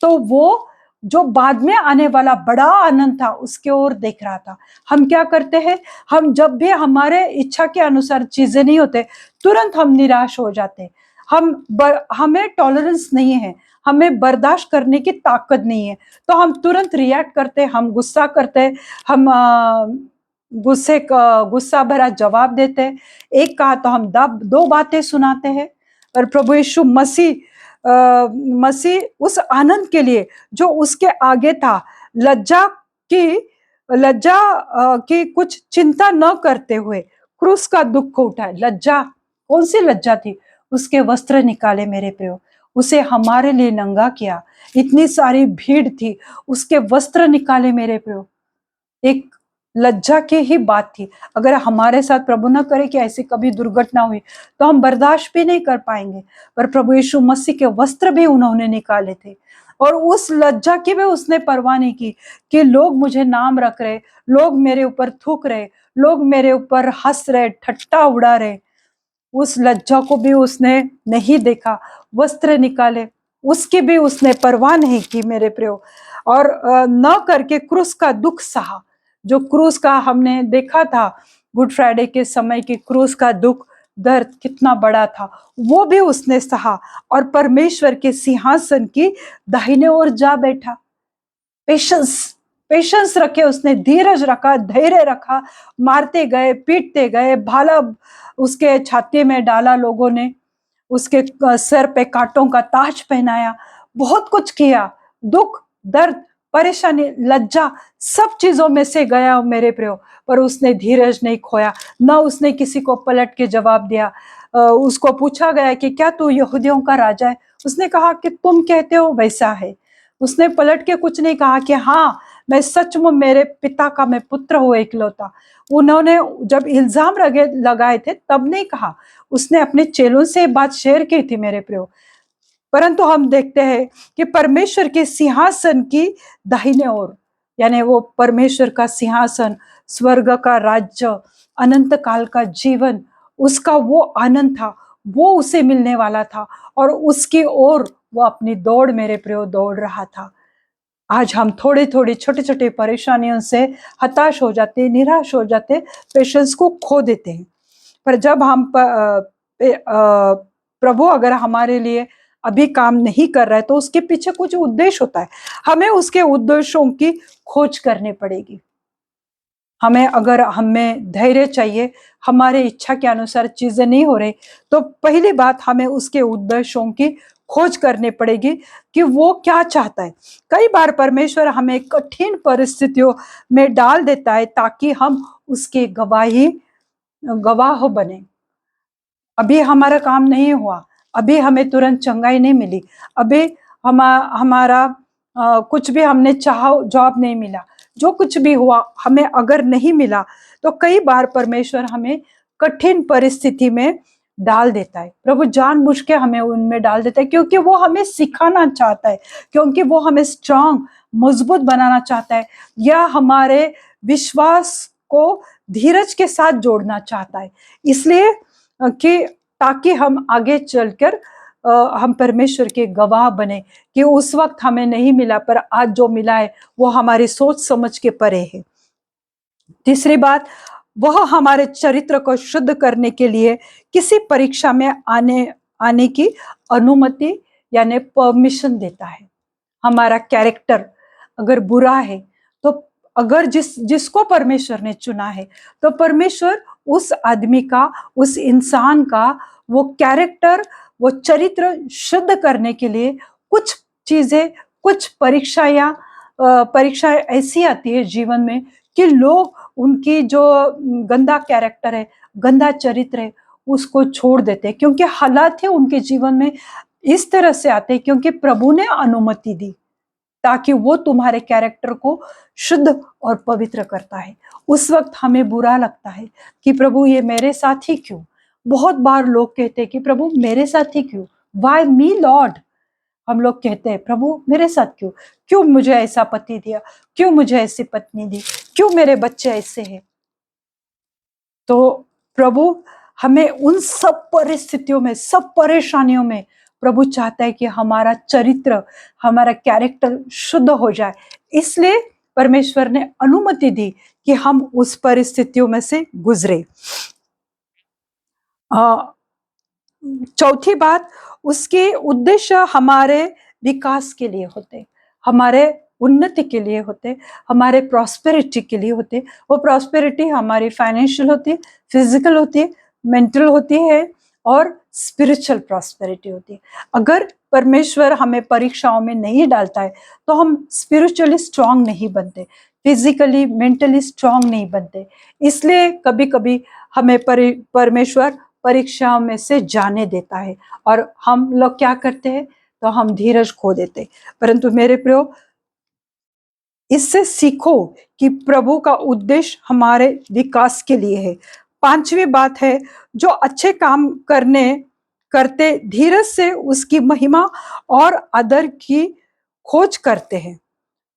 तो वो जो बाद में आने वाला बड़ा आनंद था उसके ओर देख रहा था। हम क्या करते हैं, हम जब भी हमारे इच्छा के अनुसार चीजें नहीं होते, तुरंत हम निराश हो जाते हैं। हमें टॉलरेंस नहीं है, हमें बर्दाश्त करने की ताकत नहीं है, तो हम तुरंत रिएक्ट करते हैं, हम गुस्सा करते हैं, हम गुस्सा भरा जवाब देते हैं, एक कहा तो हम दो बातें सुनाते हैं। पर प्रभु यीशु मसीह उस आनंद के लिए जो उसके आगे था, लज्जा की कुछ चिंता न करते हुए क्रूस का दुख को उठाए। लज्जा, कौन सी लज्जा थी? उसके वस्त्र निकाले मेरे प्रियो, उसे हमारे लिए नंगा किया। इतनी सारी भीड़ थी, उसके वस्त्र निकाले मेरे प्रियो। एक लज्जा की ही बात थी। अगर हमारे साथ प्रभु ना करे कि ऐसी कभी दुर्घटना हुई तो हम बर्दाश्त भी नहीं कर पाएंगे। पर प्रभु यीशु मसीह के वस्त्र भी उन्होंने निकाले थे, और उस लज्जा की भी उसने परवाह नहीं की कि लोग मुझे नाम रख रहे, लोग मेरे ऊपर थूक रहे, लोग मेरे ऊपर हंस रहे, ठट्टा उड़ा रहे। उस लज्जा को भी उसने नहीं देखा, वस्त्र निकाले, उसकी भी उसने परवाह नहीं की मेरे प्रियो। और न करके क्रूस का दुख सहा। जो क्रूस का हमने देखा था गुड फ्राइडे के समय की क्रूस का दुख दर्द कितना बड़ा था, वो भी उसने सहा और परमेश्वर के सिंहासन की दाहिने ओर जा बैठा। पेशेंस पेशेंस रखे उसने, धीरज रखा, धैर्य रखा। मारते गए, पीटते गए, भाला उसके छाती में डाला लोगों ने, उसके सर पे कांटों का ताज पहनाया, बहुत कुछ किया। दुख, दर्द, परेशानी, लज्जा, सब चीजों में से गया मेरे प्रियो, पर उसने धीरज नहीं खोया। न उसने किसी को पलट के जवाब दिया। उसको पूछा गया कि क्या तू यहूदियों का राजा है? उसने कहा कि तुम कहते हो वैसा है। उसने पलट के कुछ नहीं कहा कि हाँ, मैं सचमुच मेरे पिता का मैं पुत्र हूँ इकलौता। उन्होंने जब इल्जाम लगाए थे तब नहीं कहा, उसने अपने चेलों से बात शेयर की थी मेरे प्रियो। परंतु हम देखते हैं कि परमेश्वर के सिंहासन की दाहिने ओर, यानी वो परमेश्वर का सिंहासन, स्वर्ग का राज्य, अनंत काल का जीवन, उसका वो आनंद था, वो उसे मिलने वाला था, और उसकी ओर वो अपनी दौड़ मेरे प्रियो दौड़ रहा था। आज हम थोड़ी थोड़ी छोटी छोटी परेशानियों से हताश हो जाते, निराश हो जाते, पेशेंस को खो देते हैं। पर जब हम प्रभु अगर हमारे लिए अभी काम नहीं कर रहा है तो उसके पीछे कुछ उद्देश्य होता है। हमें उसके उद्देश्यों की खोज करनी पड़ेगी। हमें अगर हमें धैर्य चाहिए, हमारे इच्छा के अनुसार चीजें नहीं हो रही, तो पहली बात हमें उसके उद्देश्यों की खोज करनी पड़ेगी कि वो क्या चाहता है। कई बार परमेश्वर हमें कठिन परिस्थितियों में डाल देता है ताकि हम उसके गवाह बने। अभी हमारा काम नहीं हुआ, अभी हमें तुरंत चंगाई नहीं मिली, अभी हमारा कुछ भी हमने चाहा जॉब नहीं मिला, जो कुछ भी हुआ हमें अगर नहीं मिला, तो कई बार परमेश्वर हमें कठिन परिस्थिति में डाल देता है। प्रभु जानबूझ के हमें उनमें डाल देता है, क्योंकि वो हमें सिखाना चाहता है, क्योंकि वो हमें स्ट्रांग, मजबूत बनाना चाहता है, या हमारे विश्वास को धीरज के साथ जोड़ना चाहता है। इसलिए कि ताकि हम आगे चलकर हम परमेश्वर के गवाह बने कि उस वक्त हमें नहीं मिला, पर आज जो मिला है वो हमारी सोच समझ के परे है। तीसरी बात, वह हमारे चरित्र को शुद्ध करने के लिए किसी परीक्षा में आने की अनुमति यानी परमिशन देता है। हमारा कैरेक्टर अगर बुरा है, तो अगर जिसको परमेश्वर ने चुना है, तो परमेश्वर उस आदमी का, उस इंसान का वो कैरेक्टर, वो चरित्र शुद्ध करने के लिए कुछ चीजें, कुछ परीक्षाएं ऐसी आती है जीवन में कि लोग उनकी जो गंदा कैरेक्टर है, गंदा चरित्र है, उसको छोड़ देते हैं, क्योंकि हालात है उनके जीवन में इस तरह से आते हैं, क्योंकि प्रभु ने अनुमति दी ताकि वो तुम्हारे कैरेक्टर को शुद्ध और पवित्र करता है। उस वक्त हमें बुरा लगता है कि प्रभु ये मेरे साथ ही क्यों। बहुत बार लोग कहते हैं कि प्रभु मेरे साथ ही क्यों, वाई मी लॉर्ड। हम लोग कहते हैं प्रभु मेरे साथ क्यों, क्यों मुझे ऐसा पति दिया, क्यों मुझे ऐसी पत्नी दी, क्यों मेरे बच्चे ऐसे हैं। तो प्रभु हमें उन सब परिस्थितियों में, सब परेशानियों में प्रभु चाहता है कि हमारा चरित्र, हमारा कैरेक्टर शुद्ध हो जाए। इसलिए परमेश्वर ने अनुमति दी कि हम उस परिस्थितियों में से गुजरे। चौथी बात, उसके उद्देश्य हमारे विकास के लिए होते, हमारे उन्नति के लिए होते, हमारे प्रॉस्पेरिटी के लिए होते। वो प्रॉस्पेरिटी हमारी फाइनेंशियल होती है, फिजिकल होती है, मेंटल होती है और स्पिरिचुअल प्रॉस्पेरिटी होती है। अगर परमेश्वर हमें परीक्षाओं में नहीं डालता है तो हम स्पिरिचुअली स्ट्रांग नहीं बनते, फिजिकली मेंटली स्ट्रांग नहीं बनते। इसलिए कभी कभी हमें परमेश्वर परीक्षाओं में से जाने देता है और हम लोग क्या करते हैं, तो हम धीरज खो देते। परंतु मेरे प्रियो, इससे सीखो कि प्रभु का उद्देश्य हमारे विकास के लिए है। पांचवी बात है, जो अच्छे काम करते धीरज से उसकी महिमा और आदर की खोज करते हैं।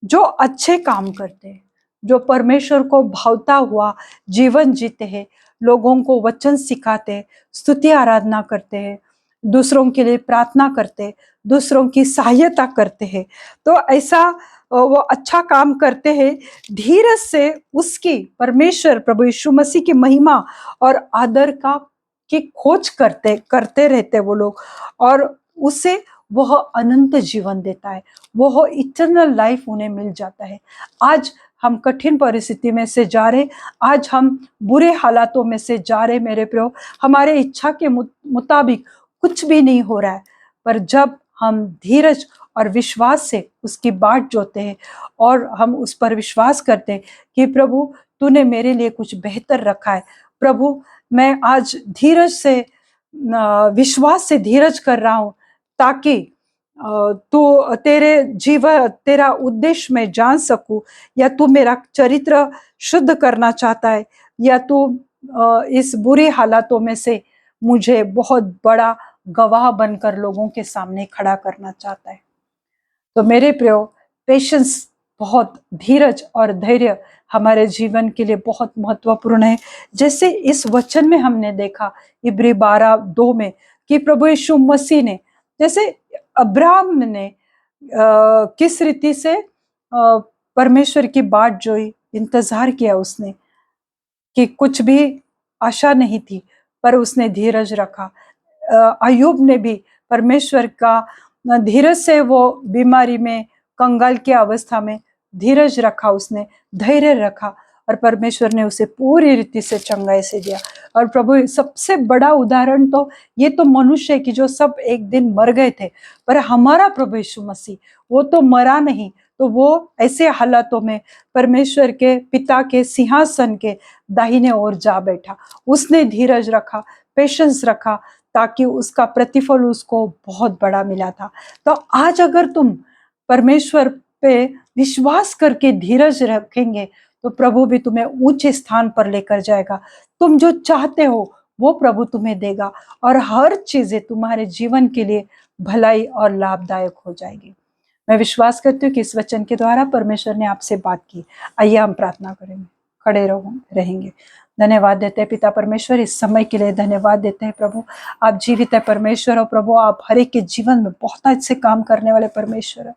जो अच्छे काम करते हैं, जो परमेश्वर को भावता हुआ जीवन जीते हैं, लोगों को वचन सिखाते हैं, स्तुति आराधना करते हैं, दूसरों के लिए प्रार्थना करते हैं, दूसरों की सहायता करते हैं, तो ऐसा वो अच्छा काम करते हैं। धीरज से उसकी परमेश्वर प्रभु यीशु मसीह की महिमा और आदर की खोज करते रहते वो लोग, और उससे वह अनंत जीवन देता है, वह इटर्नल लाइफ उन्हें मिल जाता है। आज हम कठिन परिस्थिति में से जा रहे, आज हम बुरे हालातों में से जा रहे मेरे प्रियो, हमारे इच्छा के मुताबिक कुछ भी नहीं हो रहा है, पर जब हम धीरज और विश्वास से उसकी बाट जोते हैं और हम उस पर विश्वास करते हैं कि प्रभु तूने मेरे लिए कुछ बेहतर रखा है, प्रभु मैं आज धीरज से विश्वास से धीरज कर रहा हूं, ताकि तू तेरा उद्देश्य मैं जान सकूं, या तू मेरा चरित्र शुद्ध करना चाहता है, या तू इस बुरी हालातों में से मुझे बहुत बड़ा गवाह बनकर लोगों के सामने खड़ा करना चाहता है। तो मेरे प्रियो, पेशेंस, बहुत धीरज और धैर्य हमारे जीवन के लिए बहुत महत्वपूर्ण है। जैसे इस वचन में हमने देखा इब्री 12:2 में कि प्रभु यीशु मसीह ने, जैसे अब्राहम ने किस रीति से परमेश्वर की बाट जोई, इंतजार किया उसने, कि कुछ भी आशा नहीं थी पर उसने धीरज रखा। अय्यूब ने भी परमेश्वर का धीरज से, वो बीमारी में कंगाल की अवस्था में धीरज रखा, उसने धैर्य रखा और परमेश्वर ने उसे पूरी रीति से चंगाई से दिया। और प्रभु सबसे बड़ा उदाहरण तो ये तो मनुष्य की जो सब एक दिन मर गए थे, पर हमारा प्रभु यीशु मसीह वो तो मरा नहीं, तो वो ऐसे हालातों में परमेश्वर के पिता के सिंहासन के दाहिने ओर जा बैठा। उसने धीरज रखा, पेशेंस रखा, ताकि उसका प्रतिफल उसको बहुत बड़ा मिला था। तो आज अगर तुम परमेश्वर पे विश्वास करके धीरज रखेंगे तो प्रभु भी तुम्हें ऊंचे स्थान पर लेकर जाएगा। तुम जो चाहते हो वो प्रभु तुम्हें देगा और हर चीजें तुम्हारे जीवन के लिए भलाई और लाभदायक हो जाएगी। मैं विश्वास करती हूँ कि इस वचन के द्वारा परमेश्वर ने आपसे बात की। आइए हम प्रार्थना करेंगे, खड़े रहेंगे। धन्यवाद देते हैं पिता परमेश्वर, इस समय के लिए धन्यवाद देते हैं प्रभु। आप जीवित है परमेश्वर, और प्रभु आप हर एक के जीवन में बहुत अच्छे काम करने वाले परमेश्वर है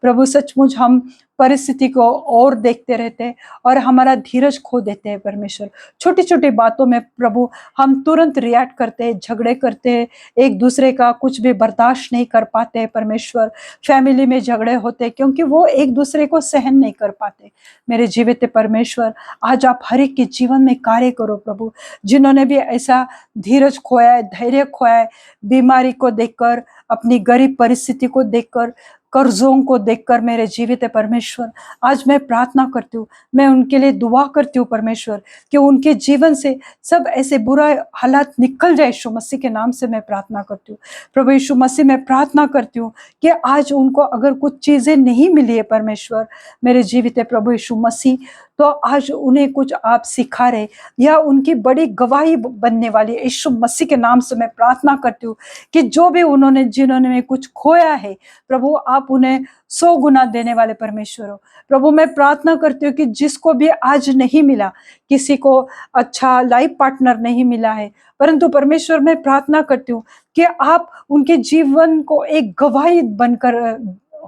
प्रभु। सचमुच हम परिस्थिति को और देखते रहते हैं और हमारा धीरज खो देते हैं परमेश्वर। छोटी छोटी बातों में प्रभु हम तुरंत रिएक्ट करते हैं, झगड़े करते हैं, एक दूसरे का कुछ भी बर्दाश्त नहीं कर पाते हैं परमेश्वर। फैमिली में झगड़े होते हैं क्योंकि वो एक दूसरे को सहन नहीं कर पाते। मेरे जीवित परमेश्वर, आज आप हर एक के जीवन में कार्य करो प्रभु। जिन्होंने भी ऐसा धीरज खोया है, धैर्य खोया है, बीमारी को देखकर, अपनी गरीब परिस्थिति को देखकर, कर्जों को देखकर, मेरे जीवित परमेश्वर आज मैं प्रार्थना करती हूँ, मैं उनके लिए दुआ करती हूँ परमेश्वर, कि उनके जीवन से सब ऐसे बुरा हालात निकल जाए। यीशु मसीह के नाम से मैं प्रार्थना करती हूँ प्रभु यीशु मसीह। मैं प्रार्थना करती हूँ कि आज उनको अगर कुछ चीजें नहीं मिली है परमेश्वर, मेरे जीवित प्रभु यीशु मसीह, तो आज उन्हें कुछ आप सिखा रहे, या उनकी बड़ी गवाही बनने वाली यीशु मसीह के नाम से मैं प्रार्थना करती हूँ कि जो भी जिन्होंने कुछ खोया है प्रभु, आप उन्हें 100 गुना देने वाले परमेश्वर हो प्रभु। मैं प्रार्थना करती हूँ कि जिसको भी आज नहीं मिला, किसी को अच्छा लाइफ पार्टनर नहीं मिला है, परंतु परमेश्वर मैं प्रार्थना करती हूँ कि आप उनके जीवन को एक गवाही बनकर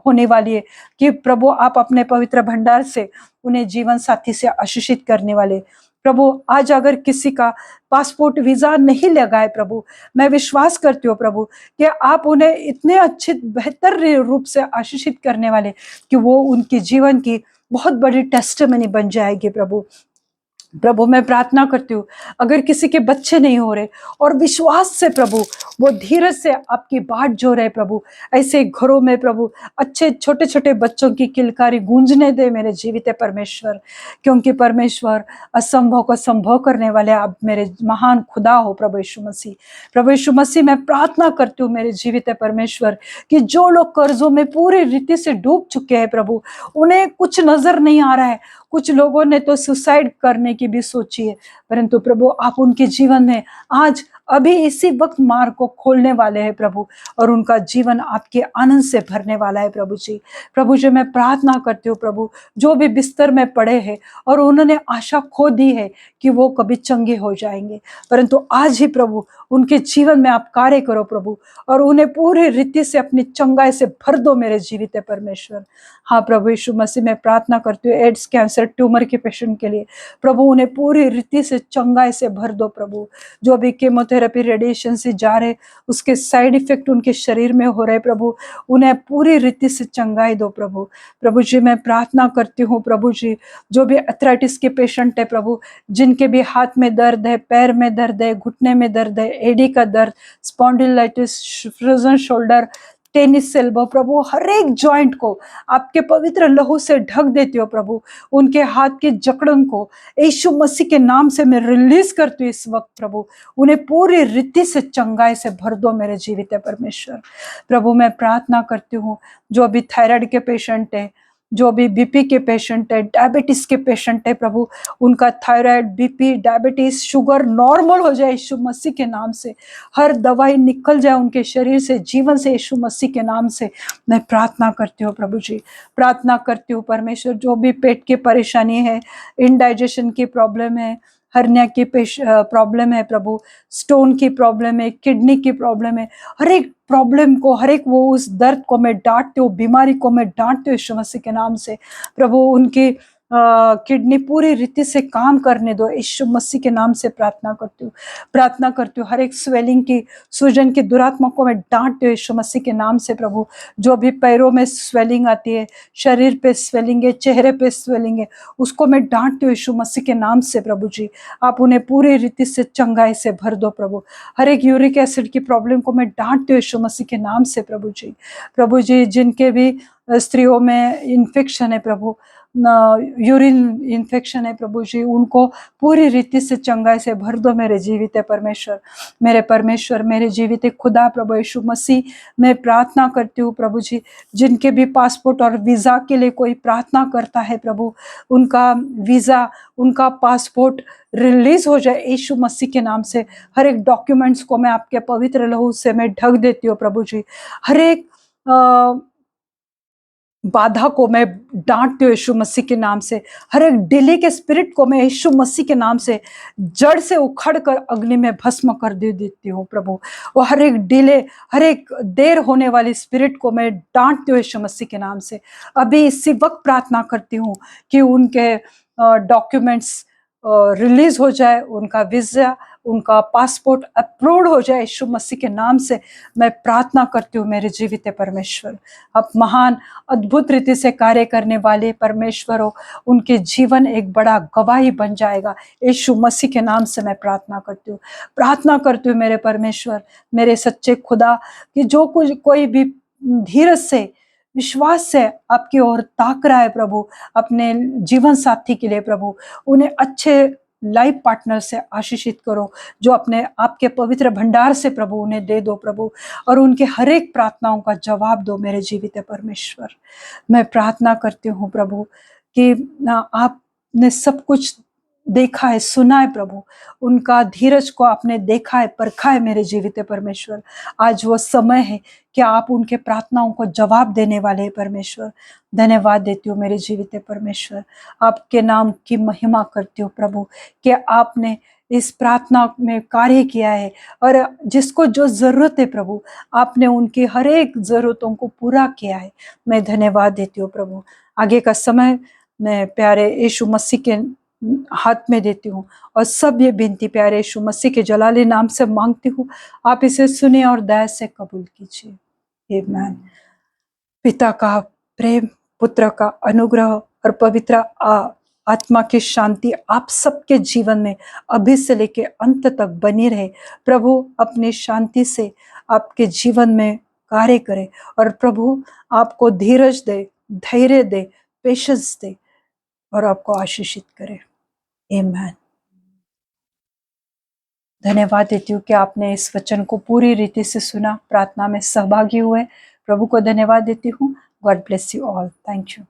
होने वाली है, कि प्रभु आप अपने पवित्र भंडार से उन्हें जीवन साथी से आशीषित करने वाले प्रभु आज अगर किसी का पासपोर्ट वीजा नहीं लगा है प्रभु, मैं विश्वास करती हूँ प्रभु कि आप उन्हें इतने अच्छे बेहतर रूप से आशीषित करने वाले कि वो उनके जीवन की बहुत बड़ी टेस्टिमनी बन जाएगी प्रभु। प्रभु मैं प्रार्थना करती हूँ अगर किसी के बच्चे नहीं हो रहे और विश्वास से प्रभु वो धीरज से आपकी बाट जो रहे प्रभु, ऐसे घरों में प्रभु अच्छे छोटे छोटे बच्चों की किलकारी गूंजने दे मेरे जीवित परमेश्वर, क्योंकि परमेश्वर असंभव को संभव करने वाले आप मेरे महान खुदा हो प्रभु यीशु मसीह। प्रभु यीशु मसीह मैं प्रार्थना करती हूँ मेरे जीवित परमेश्वर कि जो लोग कर्जों में पूरी रीति से डूब चुके हैं प्रभु, उन्हें कुछ नजर नहीं आ रहा है, कुछ लोगों ने तो सुसाइड करने की भी सोची है, परंतु प्रभु आप उनके जीवन में आज अभी इसी वक्त मार्ग को खोलने वाले हैं प्रभु, और उनका जीवन आपके आनंद से भरने वाला है प्रभु जी। प्रभु जी मैं प्रार्थना करती हूँ प्रभु, जो भी बिस्तर में पड़े हैं और उन्होंने आशा खो दी है कि वो कभी चंगे हो जाएंगे, परंतु आज ही प्रभु उनके जीवन में आप कार्य करो प्रभु, और उन्हें पूरी रीति से अपनी चंगाई से भर दो मेरे जीवित परमेश्वर। हाँ प्रभु यीशु मसीह मैं प्रार्थना करती हूँ एड्स कैंसर ट्यूमर के पेशेंट के लिए प्रभु, उन्हें पूरी रीति से चंगाई से भर दो प्रभु। जो भी केमोथेरेपी रेडिएशन से जा रहे उसके साइड इफेक्ट उनके शरीर में हो रहे प्रभु, उन्हें पूरी रीति से चंगाई दो प्रभु। प्रभु जी मैं प्रार्थना करती हूँ प्रभु जी, जो भी अर्थराइटिस के पेशेंट है प्रभु, जिनके भी हाथ में दर्द है, पैर में दर्द है, घुटने में दर्द है, एडी का दर्द, spondylitis, frozen shoulder, tennis elbow प्रभु, हर एक जॉइंट को आपके पवित्र लहू से ढक देती हो प्रभु। उनके हाथ की जकड़न को यीशु मसीह के नाम से मैं रिलीज करती हूँ इस वक्त प्रभु, उन्हें पूरी रीति से चंगाई से भर दो मेरे जीवित परमेश्वर। प्रभु मैं प्रार्थना करती हूँ जो भी थायराइड के पेशेंट है, जो भी बीपी के पेशेंट है, डायबिटीज के पेशेंट है प्रभु, उनका thyroid, BP, diabetes, sugar normal हो जाए यीशु मसीह के नाम से, हर दवाई निकल जाए उनके शरीर से, जीवन से यीशु मसीह के नाम से मैं प्रार्थना करती हूँ प्रभु जी। प्रार्थना करती हूँ परमेश्वर, जो भी पेट की परेशानी है, इनडाइजेशन की प्रॉब्लम है, हर्निया की प्रॉब्लम है प्रभु, स्टोन की प्रॉब्लम है, किडनी की प्रॉब्लम है, हर एक प्रॉब्लम को, हर एक वो उस दर्द को मैं डांटती हूँ, बीमारी को मैं डांटती हूँ यीशु मसीह के नाम से प्रभु। उनकी किडनी पूरी रीति से काम करने दो यीशु मसीह के नाम से प्रार्थना करती हूँ। प्रार्थना करती हूँ हर एक स्वेलिंग की, सूजन की दुरात्मा को मैं डांटती हूँ यीशु मसीह के नाम से प्रभु। जो भी पैरों में स्वेलिंग आती है, शरीर पे स्वेलिंग है, चेहरे पे स्वेलिंग है, उसको मैं डांटती हूँ यीशु मसीह के नाम से प्रभु जी। आप उन्हें पूरी रीति से चंगाई से भर दो प्रभु। हर एक यूरिक एसिड की प्रॉब्लम को मैं डांटती हूँ यीशु मसीह के नाम से प्रभु जी। प्रभु जी जिनके भी स्त्रियों में इन्फेक्शन है प्रभु, यूरिन इन्फेक्शन है प्रभु जी, उनको पूरी रीति से चंगाई से भर दो मेरे जीवित परमेश्वर। मेरे परमेश्वर, मेरे जीवित खुदा प्रभु यीशु मसीह मैं प्रार्थना करती हूँ प्रभु जी, जिनके भी पासपोर्ट और वीज़ा के लिए कोई प्रार्थना करता है प्रभु, उनका वीज़ा, उनका पासपोर्ट रिलीज हो जाए यीशु मसीह के नाम से। हर एक डॉक्यूमेंट्स को मैं आपके पवित्र लहू से मैं ढक देती हूँ प्रभु जी। हर एक बाधा को मैं डांटती हूँ यीशु मसीह के नाम से। हर एक डिले के स्पिरिट को मैं यीशु मसीह के नाम से जड़ से उखड़ कर अग्नि में भस्म कर दे देती हूँ प्रभु। और हर एक डिले, हर एक देर होने वाली स्पिरिट को मैं डांटती हूँ यीशु मसीह के नाम से। अभी इसी वक्त प्रार्थना करती हूँ कि उनके डॉक्यूमेंट्स रिलीज हो जाए, उनका वीजा, उनका पासपोर्ट अप्रूव्ड हो जाए यीशु मसीह के नाम से मैं प्रार्थना करती हूँ मेरे जीवित परमेश्वर। आप महान अद्भुत रीति से कार्य करने वाले परमेश्वर हो, उनके जीवन एक बड़ा गवाही बन जाएगा यीशु मसीह के नाम से मैं प्रार्थना करती हूँ। प्रार्थना करती हूँ मेरे परमेश्वर, मेरे सच्चे खुदा, कि जो कुछ कोई भी धीरज से, विश्वास से आपकी ओर ताक रहा है प्रभु, अपने जीवन साथी के लिए प्रभु, उन्हें अच्छे लाइफ पार्टनर से आशीषित करो, जो अपने आपके पवित्र भंडार से प्रभु उन्हें दे दो प्रभु, और उनके हर एक प्रार्थनाओं का जवाब दो मेरे जीवित परमेश्वर। मैं प्रार्थना करती हूँ प्रभु कि आपने सब कुछ देखा है, सुना है प्रभु, उनका धीरज को आपने देखा है, परखा है मेरे जीवित परमेश्वर। आज वो समय है कि आप उनके प्रार्थनाओं को जवाब देने वाले हैं परमेश्वर। धन्यवाद देती हूँ मेरे जीवित परमेश्वर, आपके नाम की महिमा करती हूँ प्रभु, कि आपने इस प्रार्थना में कार्य किया है, और जिसको जो जरूरत है प्रभु, आपने उनकी हर एक जरूरतों को पूरा किया है। मैं धन्यवाद देती हूँ प्रभु। आगे का समय मैं प्यारे यीशु मसीह के हाथ में देती हूँ और सब ये विनती प्यारे यीशु मसीह के जलाली नाम से मांगती हूँ, आप इसे सुने और दया से कबूल कीजिए। आमीन। पिता का प्रेम, पुत्र का अनुग्रह और पवित्र आत्मा की शांति आप सबके जीवन में अभी से लेके अंत तक बनी रहे। प्रभु अपनी शांति से आपके जीवन में कार्य करे और प्रभु आपको धीरज दे, धैर्य दे, पेशेंस दे और आपको आशीषित करे। आमीन। धन्यवाद देती हूँ कि आपने इस वचन को पूरी रीति से सुना, प्रार्थना में सहभागी हुए। प्रभु को धन्यवाद देती हूँ। God bless you all. Thank you.